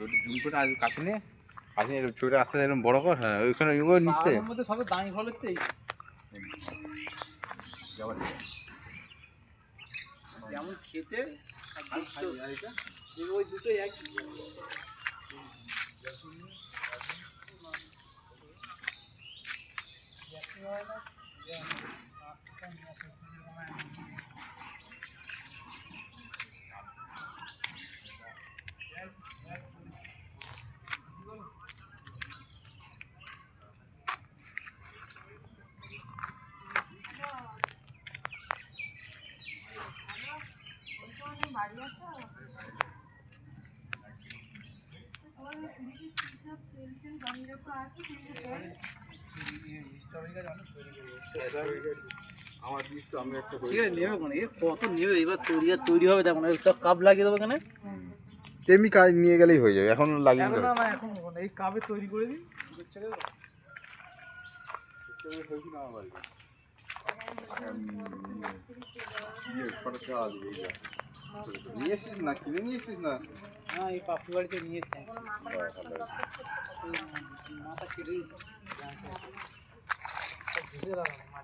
Zoom করে আজ কাছে নিয়ে ছবিটা আস্তে এরকম বড় কর। হ্যাঁ ওইখানে ওই নিচে মধ্যে সব দামি ফল হচ্ছে যেমন খেতে ওই দুটোই একই। কত নেবে এবার তৈরি হবে দেখুন সব কাপ লাগিয়ে দেবো এখানে তেমনি কাজ নিয়ে গেলেই হয়ে যাবে। এখন লাগিয়ে এখন না এখন এই কাপে তৈরি করে দিই নিয়ে এসিস না, কিনে নিয়ে এসিস না? হ্যাঁ এই পাপড়ি বাড়িতে নিয়ে এসছি মাথা কেটে দিয়েছি